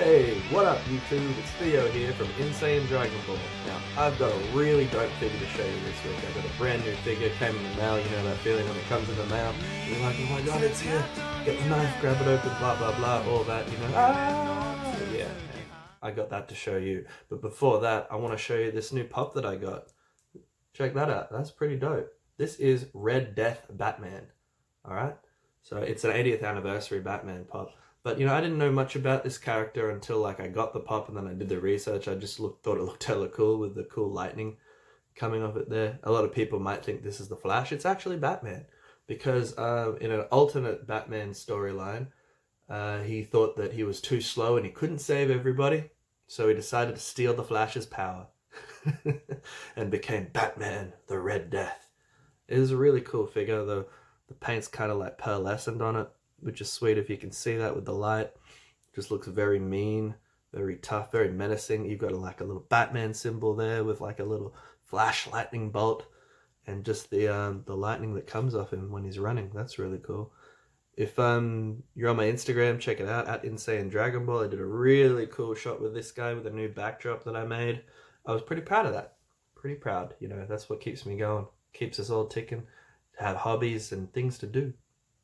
Hey, what up YouTube? It's Theo here from Insane Dragon Ball. Now, I've got a really dope figure to show you this week. I've got a brand new figure, came in the mail, you know that feeling when it comes in the mail. You're like, oh my god, it's here. Get the knife, grab it open, blah blah blah, all that, you know. Yeah, I got that to show you. But before that, I want to show you this new pop that I got. Check that out, that's pretty dope. This is Red Death Batman, alright? So it's an 80th anniversary Batman pop. But, you know, I didn't know much about this character until, like, I got the pop and then I did the research. I just thought it looked hella cool with the cool lightning coming off it there. A lot of people might think this is the Flash. It's actually Batman. Because in an alternate Batman storyline, he thought that he was too slow and he couldn't save everybody. So he decided to steal the Flash's power. And became Batman, the Red Death. It is a really cool figure, though. The paint's kind of like pearlescent on it, which is sweet if you can see that with the light. Just looks very mean, very tough, very menacing. You've got like a little Batman symbol there with like a little flash lightning bolt, and just the lightning that comes off him when he's running. That's really cool. If you're on my Instagram, check it out at Insane Dragon Ball. I did a really cool shot with this guy with a new backdrop that I made. I was pretty proud of that. Pretty proud. You know, that's what keeps me going, keeps us all ticking, to have hobbies and things to do.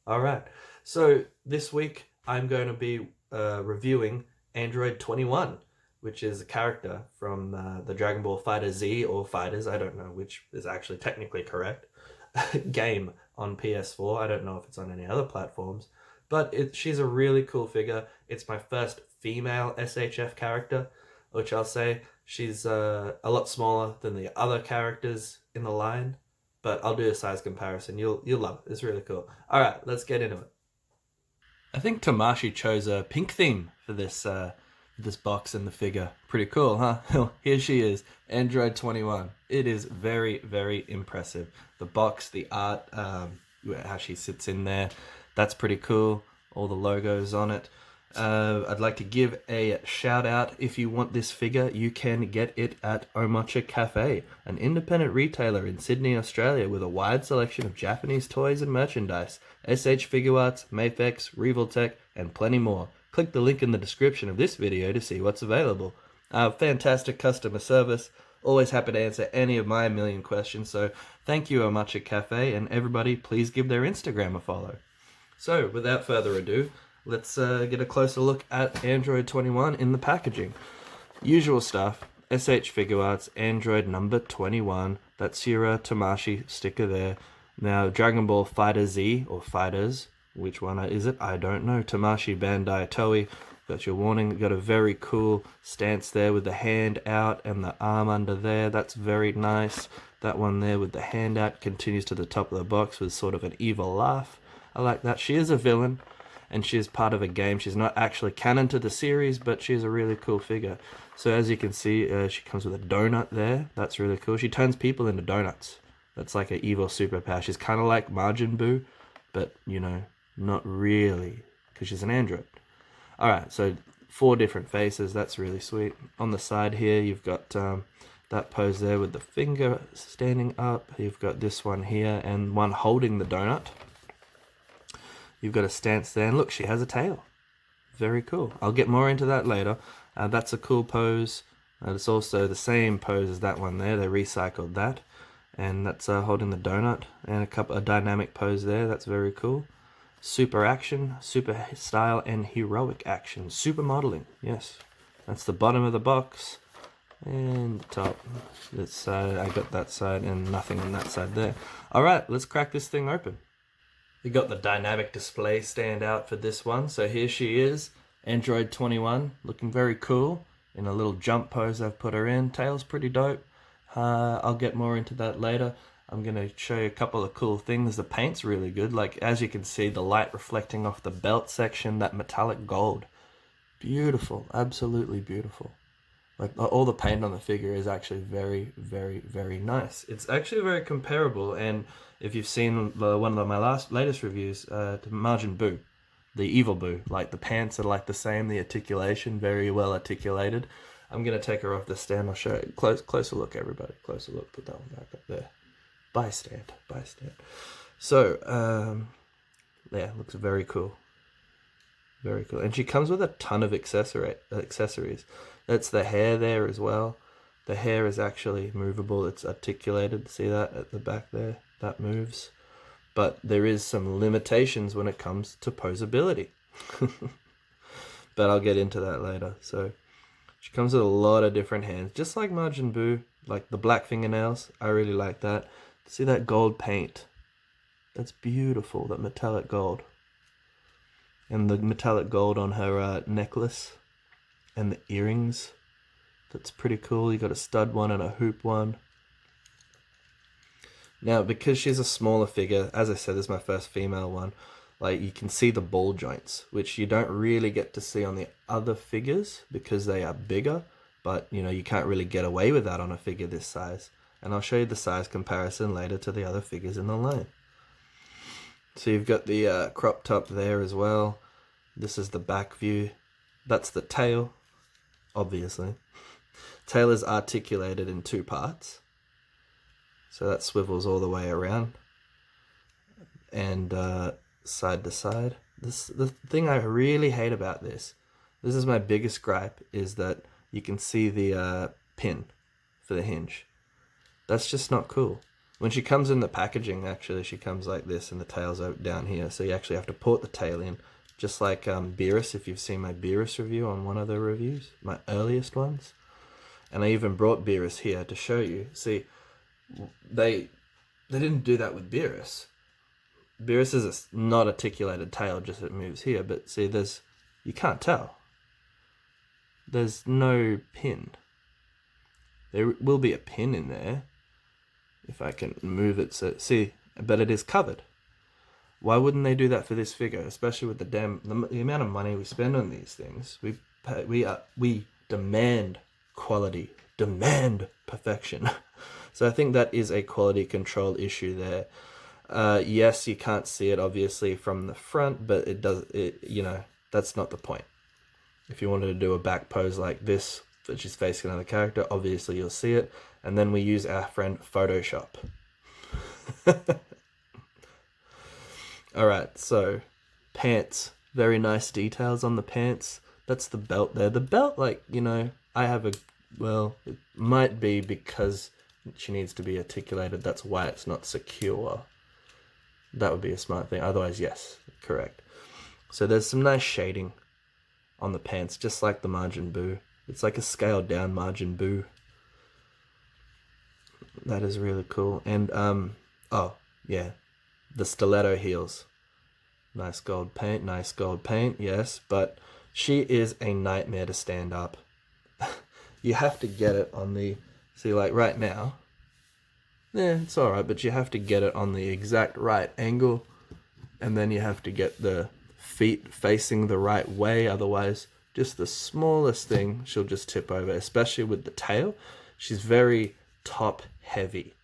All right. So this week I'm going to be reviewing Android 21, which is a character from the Dragon Ball Fighter Z or Fighters, I don't know which is actually technically correct, game on PS4. I don't know if it's on any other platforms, but she's a really cool figure. It's my first female SHF character, which I'll say she's a lot smaller than the other characters in the line, but I'll do a size comparison. You'll love it. It's really cool. All right, let's get into it. I think Tamashii chose a pink theme for this box and the figure. Pretty cool, huh? Here she is, Android 21. It is very, very impressive. The box, the art, how she sits in there, that's pretty cool. All the logos on it. I'd like to give a shout out. If you want this figure, you can get it at Omocha Cafe, an independent retailer in Sydney, Australia, with a wide selection of Japanese toys and merchandise. SH Figuarts, Mafex, Revoltech, and plenty more. Click the link in the description of this video to see what's available. Fantastic customer service. Always happy to answer any of my million questions. So thank you, Omocha Cafe, and everybody, please give their Instagram a follow. So without further ado, let's get a closer look at Android 21 in the packaging. Usual stuff, SH Figuarts, Android number 21. That's your Tamashii sticker there. Now, Dragon Ball Fighter Z, or Fighters, which one is it? I don't know. Tamashii Bandai Toei. Got your warning. Got a very cool stance there with the hand out and the arm under there. That's very nice. That one there with the hand out continues to the top of the box with sort of an evil laugh. I like that. She is a villain, and she is part of a game. She's not actually canon to the series, but she's a really cool figure. So as you can see, she comes with a donut there. That's really cool. She turns people into donuts. That's like an evil superpower. She's kind of like Majin Buu, but, you know, not really, because she's an android. Alright, so 4 different faces. That's really sweet. On the side here, you've got that pose there with the finger standing up. You've got this one here and one holding the donut. You've got a stance there, and look, she has a tail. Very cool. I'll get more into that later. That's a cool pose. It's also the same pose as that one there. They recycled that. And that's holding the donut, and a dynamic pose there. That's very cool. Super action, super style, and heroic action. Super modeling, yes. That's the bottom of the box. And the top. This side, I got that side, and nothing on that side there. Alright, let's crack this thing open. We got the dynamic display stand out for this one. So here she is, Android 21, looking very cool. In a little jump pose I've put her in. Tail's pretty dope. I'll get more into that later. I'm going to show you a couple of cool things. The paint's really good. Like, as you can see, the light reflecting off the belt section, that metallic gold. Beautiful. Absolutely beautiful. Like, all the paint on the figure is actually very, very, very nice. It's actually very comparable, and if you've seen one of my latest reviews, to Majin Buu, the evil Buu. Like, the pants are like the same, the articulation, very well articulated. I'm going to take her off the stand. I'll show you. Closer look, everybody. Closer look. Put that one back up there. Bystand. So, yeah, looks very cool. Very cool. And she comes with a ton of accessories. That's the hair there as well. The hair is actually movable. It's articulated. See that at the back there? That moves. But there is some limitations when it comes to posability. But I'll get into that later. So she comes with a lot of different hands, just like Majin Buu, like the black fingernails. I really like that. See that gold paint? That's beautiful, that metallic gold. And the metallic gold on her necklace and the earrings. That's pretty cool. You got a stud one and a hoop one. Now, because she's a smaller figure, as I said, this is my first female one, like you can see the ball joints, which you don't really get to see on the other figures because they are bigger, but you know, you can't really get away with that on a figure this size. And I'll show you the size comparison later to the other figures in the line. So you've got the crop top there as well. This is the back view. That's the tail, obviously. Tail is articulated in 2 parts. So that swivels all the way around. And side to side. The thing I really hate about this is my biggest gripe, is that you can see the pin for the hinge. That's just not cool. When she comes in the packaging, actually, she comes like this and the tail's out down here. So you actually have to put the tail in, just like Beerus, if you've seen my Beerus review on one of the reviews, my earliest ones. And I even brought Beerus here to show you. See, they didn't do that with Beerus. Beerus is a not articulated tail, just it moves here. But see, you can't tell. There's no pin. There will be a pin in there if I can move it. So see, but it is covered. Why wouldn't they do that for this figure? Especially with the amount of money we spend on these things. We demand quality, demand perfection. So I think that is a quality control issue there. Yes, you can't see it obviously from the front, but you know, that's not the point. If you wanted to do a back pose like this, which is facing another character, obviously you'll see it. And then we use our friend Photoshop. Alright, so pants. Very nice details on the pants. That's the belt there. The belt, like, you know, it might be because she needs to be articulated. That's why it's not secure. That would be a smart thing. Otherwise, yes, correct. So there's some nice shading on the pants, just like the Majin Buu. It's like a scaled down Majin Buu. That is really cool. And, oh, yeah, the stiletto heels. Nice gold paint, yes, but she is a nightmare to stand up. You have to get it on the, see, like right now, yeah, it's alright, but you have to get it on the exact right angle, and then you have to get the feet facing the right way, otherwise just the smallest thing she'll just tip over, especially with the tail. She's very top heavy.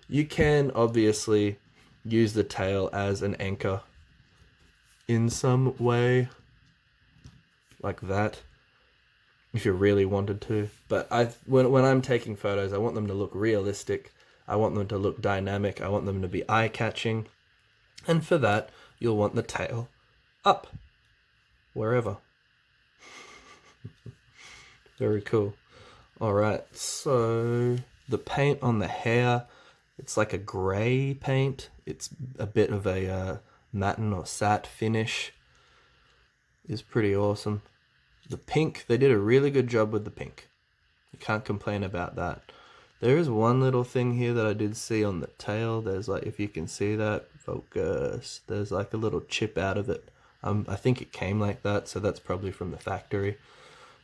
You can obviously use the tail as an anchor in some way, like that, if you really wanted to. But when I'm taking photos, I want them to look realistic. I want them to look dynamic. I want them to be eye-catching. And for that, you'll want the tail up, wherever. Very cool. Alright, so the paint on the hair, it's like a grey paint. It's a bit of a matte or satin finish. Is pretty awesome. The pink, they did a really good job with the pink. You can't complain about that. There is one little thing here that I did see on the tail. There's like, if you can see that, focus, there's like a little chip out of it. I think it came like that, so that's probably from the factory.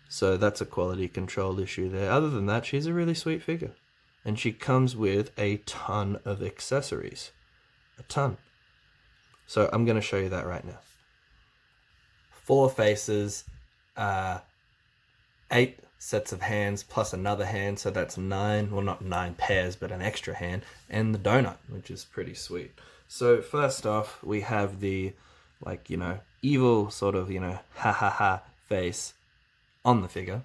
So that's a quality control issue there. Other than that, she's a really sweet figure. And she comes with a ton of accessories. A ton. So I'm going to show you that right now. 4 faces, 8 sets of hands plus another hand, so that's 9, well not 9 pairs, but an extra hand, and the donut, which is pretty sweet. So first off, we have the, like, you know, evil sort of, you know, ha ha ha face on the figure.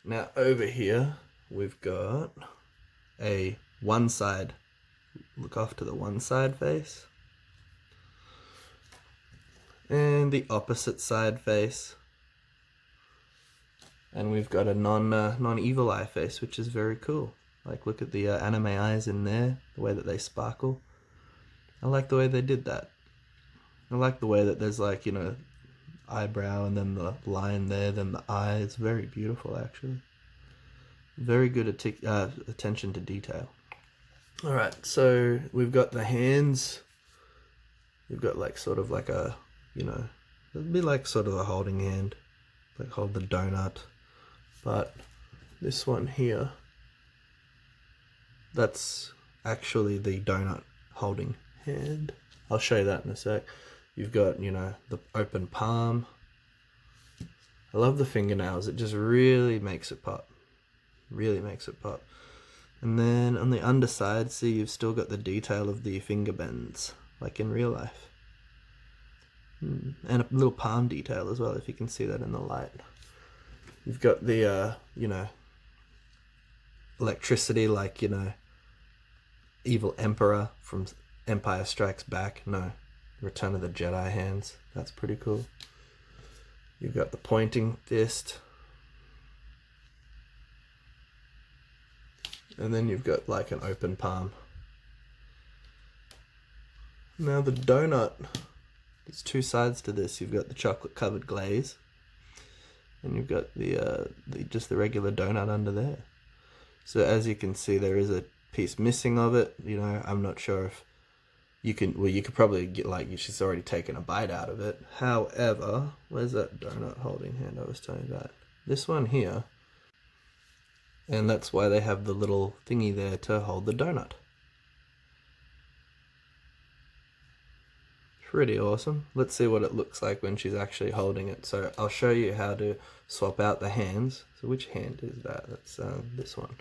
Now over here, we've got a one side, look off to the one side face. And the opposite side face. And we've got a non-evil eye face, which is very cool. Like, look at the anime eyes in there, the way that they sparkle. I like the way they did that. I like the way that there's, like, you know, eyebrow and then the line there, then the eye. It's very beautiful, actually. Very good attention to detail. Alright, so we've got the hands. You've got, like, sort of like a, you know, it'd be like sort of a holding hand. Like, hold the donut. But this one here, that's actually the donut holding hand. I'll show you that in a sec. You've got, you know, the open palm. I love the fingernails. It just really makes it pop. Really makes it pop. And then on the underside, see, you've still got the detail of the finger bends, like in real life. And a little palm detail as well, if you can see that in the light. You've got the, you know, electricity, like, you know, Evil Emperor from Empire Strikes Back. No, Return of the Jedi hands. That's pretty cool. You've got the pointing fist. And then you've got like an open palm. Now the donut, there's two sides to this. You've got the chocolate covered glaze. And you've got the just the regular donut under there. So as you can see, there is a piece missing of it. You know, I'm not sure if you can. Well, you could probably get, like, she's already taken a bite out of it. However, where's that donut holding hand I was telling you about? This one here. And that's why they have the little thingy there to hold the donut. Pretty awesome. Let's see what it looks like when she's actually holding it. So I'll show you how to swap out the hands. So which hand is that? That's this one.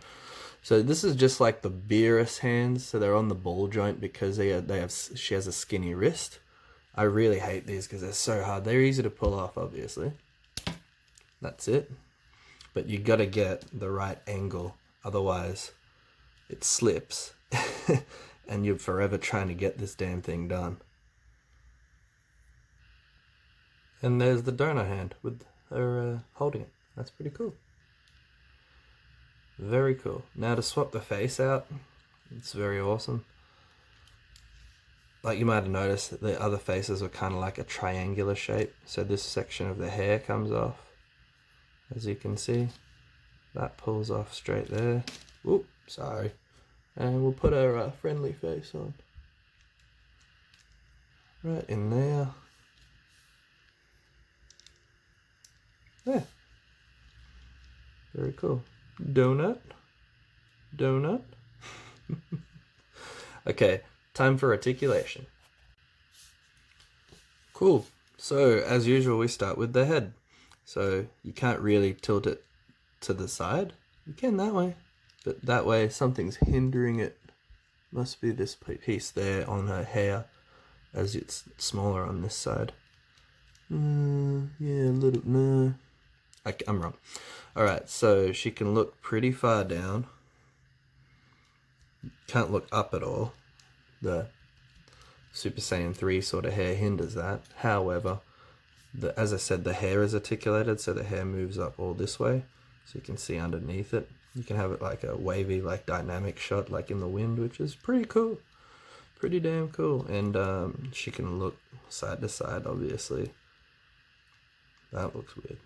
So this is just like the Beerus hands. So they're on the ball joint because she has a skinny wrist. I really hate these because they're so hard. They're easy to pull off, obviously. That's it. But you got to get the right angle. Otherwise, it slips. And you're forever trying to get this damn thing done. And there's the donut hand with her holding it. That's pretty cool. Very cool. Now to swap the face out, it's very awesome. Like you might have noticed, the other faces were kind of like a triangular shape. So this section of the hair comes off. As you can see, that pulls off straight there. Oop, sorry. And we'll put our friendly face on. Right in there. There. Very cool. Donut. Donut. Okay, time for articulation. Cool. So, as usual, we start with the head. So, you can't really tilt it to the side. You can that way. But that way, something's hindering it. Must be this piece there on her hair, as it's smaller on this side. Yeah, a little, no. I'm wrong. Alright, so she can look pretty far down. Can't look up at all. The Super Saiyan 3 sort of hair hinders that. However, as I said, the hair is articulated, so the hair moves up all this way. So you can see underneath it. You can have it like a wavy, like dynamic shot, like in the wind, which is pretty cool. Pretty damn cool. And she can look side to side, obviously. That looks weird.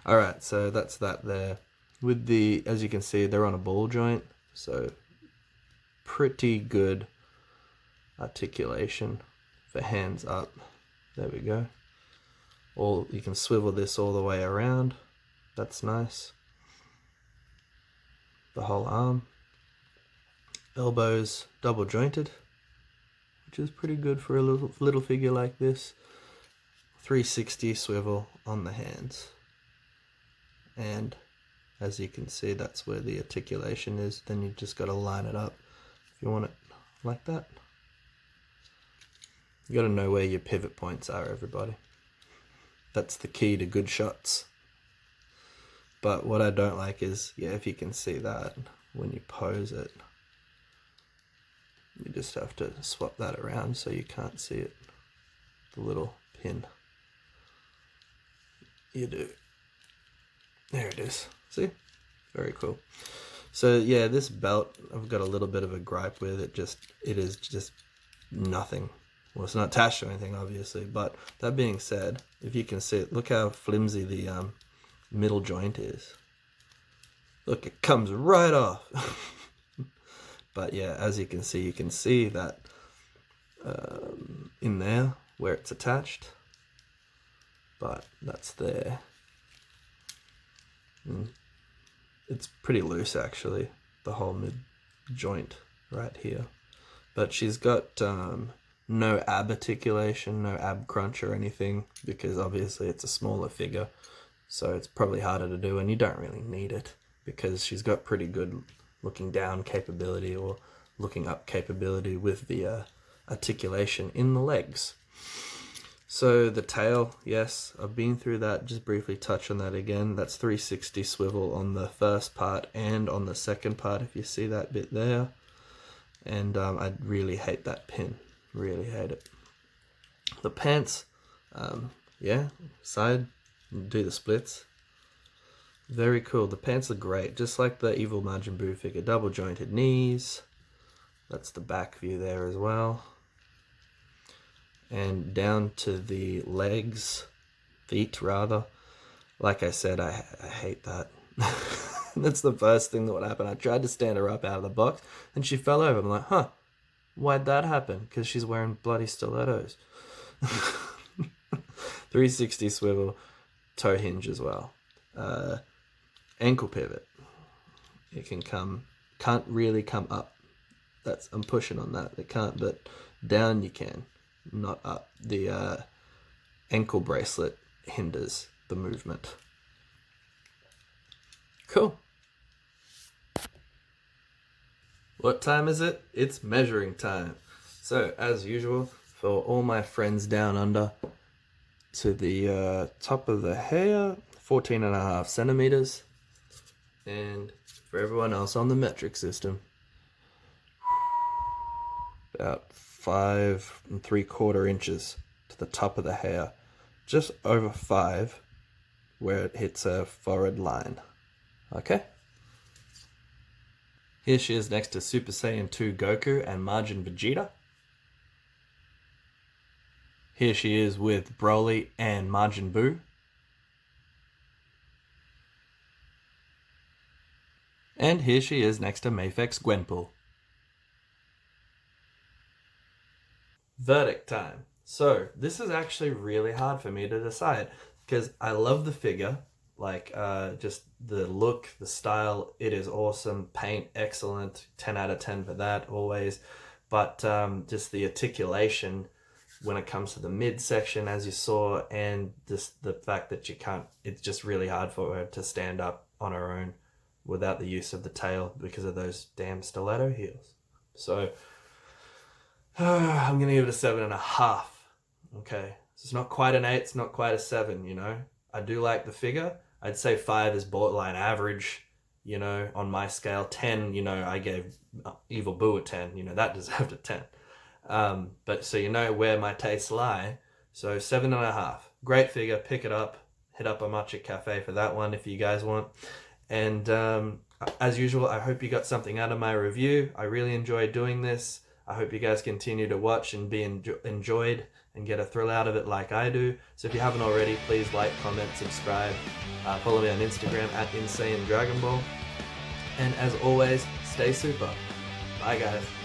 Alright, so that's that there. With the, as you can see, they're on a ball joint, so pretty good articulation for hands up. There we go. You can swivel this all the way around. That's nice. The whole arm. Elbows double jointed, which is pretty good for a little figure like this. 360 swivel on the hands. And as you can see, that's where the articulation is. Then you just got to line it up if you want it like that. You got to know where your pivot points are, everybody. That's the key to good shots. But what I don't like is, yeah, if you can see that, when you pose it, you just have to swap that around so you can't see it. the little pin. You do. There it is. See? Very cool. So yeah, this belt I've got a little bit of a gripe with. It is just nothing. Well, it's not attached to anything, obviously, but that being said, if you can see it, look how flimsy the middle joint is. Look, it comes right off. But yeah, as you can see that in there where it's attached, but that's there. It's pretty loose actually, the whole mid joint right here. But she's got no ab articulation, no ab crunch or anything, because obviously it's a smaller figure, so it's probably harder to do, and you don't really need it because she's got pretty good looking down capability or looking up capability with the articulation in the legs. So the tail, yes, I've been through that, just briefly touch on that again. That's 360 swivel on the first part and on the second part, if you see that bit there. And I really hate that pin, really hate it. The pants, yeah, side, do the splits. Very cool, the pants are great, just like the Evil Majin Buu figure, double jointed knees. That's the back view there as well. And down to the legs, feet rather. Like I said, I hate that. That's the first thing that would happen. I tried to stand her up out of the box and she fell over. I'm like, huh, why'd that happen? Because she's wearing bloody stilettos. 360 swivel, toe hinge as well. Ankle pivot. It can't really come up. I'm pushing on that. It can't, but down you can. Not up. The ankle bracelet hinders the movement. Cool. What time is it? It's measuring time. So, as usual, for all my friends down under, to the top of the hair, 14.5 centimeters. And for everyone else on the metric system, about 5 3/4 inches to the top of the hair, just over 5 where it hits a forehead line. Okay? Here she is next to Super Saiyan 2 Goku and Majin Vegeta. Here she is with Broly and Majin Buu. And here she is next to Mafex Gwenpool. Verdict time. So this is actually really hard for me to decide because I love the figure, like just the look, the style, it is awesome, paint excellent, 10 out of 10 for that always, but just the articulation when it comes to the midsection, as you saw, and just the fact that it's just really hard for her to stand up on her own without the use of the tail because of those damn stiletto heels. So I'm going to give it a 7.5. Okay. So it's not quite an 8. It's not quite a 7, you know. I do like the figure. I'd say 5 is borderline average, you know, on my scale. 10, you know, I gave Evil Boo a 10. You know, that deserved a 10. But so you know where my tastes lie. So 7.5. Great figure. Pick it up. Hit up a Matcha Cafe for that one if you guys want. And as usual, I hope you got something out of my review. I really enjoyed doing this. I hope you guys continue to watch and be enjoyed and get a thrill out of it like I do. So if you haven't already, please like, comment, subscribe. Follow me on Instagram at Insane Dragon Ball. And as always, stay super. Bye guys.